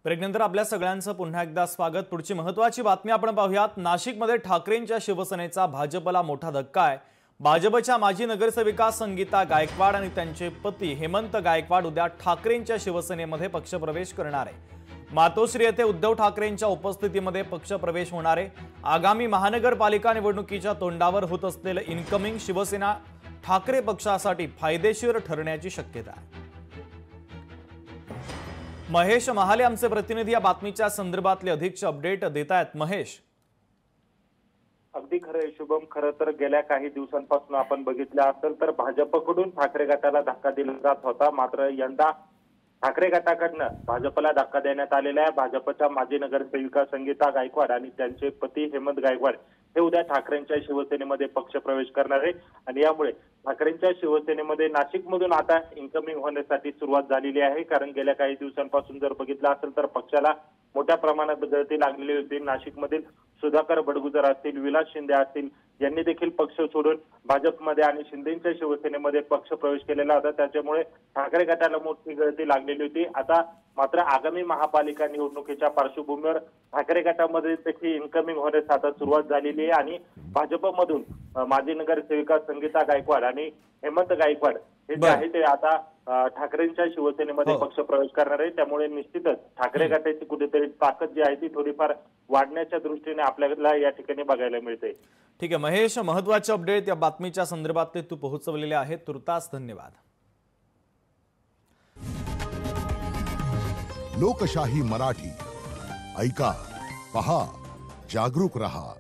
ब्रेकनंतर आपल्या सगळ्यांचं पुन्हा एकदा स्वागत। पुढची महत्त्वाची बातमी आपण पाहूयात। नाशिकमध्ये ठाकरेंच्या शिवसेनेचा भाजपला मोठा धक्का आहे। भाजपच्या माजी नगरसेविका संगीता गायकवाड आणि त्यांचे पती हेमंत गायकवाड उद्या ठाकरेंच्या शिवसेनेमध्ये पक्षप्रवेश करणार आहे। मातोश्री येथे उद्धव ठाकरेंच्या उपस्थितीमध्ये पक्षप्रवेश होणार आहे। आगामी महानगरपालिका निवडणुकीच्या तोंडावर होत असलेले इनकमिंग शिवसेना ठाकरे पक्षासाठी फायदेशीर ठरण्याची शक्यता आहे। महेश महाले आमचे प्रतिनिधी या बातमीच्या संदर्भातले अधिकचे अपडेट देत आहेत। महेश, अगदी खरं शुभम, खरं तर गेल्या काही दिवसांपासून आपण बघितलं असेल तर भाजपकडून ठाकरे गटाला धक्का दिला जात होता, मात्र यंदा ठाकरे गटाकडनं भाजपला धक्का देण्यात आलेला आहे। भाजपच्या माजी नगरसेविका संगीता गायकवाड आणि त्यांचे पती हेमंत गायकवाड हे उद्या ठाकरेंच्या शिवसेनेमध्ये पक्षप्रवेश करणार आहे आणि यामुळे ठाकरेंच्या शिवसेनेमध्ये नाशिकमधून आता इन्कमिंग होण्यासाठी सुरुवात झालेली आहे। कारण गेल्या काही दिवसांपासून जर बघितलं असेल तर पक्षाला मोठ्या प्रमाणात गळती लागलेली होती। नाशिकमधील सुधाकर बडगुजर असतील, विलास शिंदे असतील यांनी देखील पक्ष सोडून भाजपमध्ये आणि शिंदेच्या शिवसेनेमध्ये पक्ष प्रवेश केलेला होता, त्याच्यामुळे ठाकरे गटाला मोठी गळती लागलेली होती। आता मात्र आगामी महापालिका निवडणुकीच्या पार्श्वभूमीवर ठाकरे गटामध्ये देखील इन्कमिंग होण्यास आता सुरुवात झालेली आहे आणि भाजपमधून माजी नगरसेविका संगीता गायकवाड आणि हेमंत गायकवाड हे जे आहे ते आता ठाकरेंच्या शिवसेनेमध्ये पक्षप्रवेश करणार आहे। त्यामुळे निश्चितच ठाकरे गटाची कुठेतरी ताकद जी आहे ती थोडीफार वाढण्याच्या दृष्टीने आपल्याला या ठिकाणी बघायला मिळते। ठीक आहे महेश, महत्त्वाचे अपडेट या बातमीच्या संदर्भात तू पोहोचवलेले आहे, तुर्तास धन्यवाद। लोकशाही मराठी ऐका, पहा, जागरूक रहा।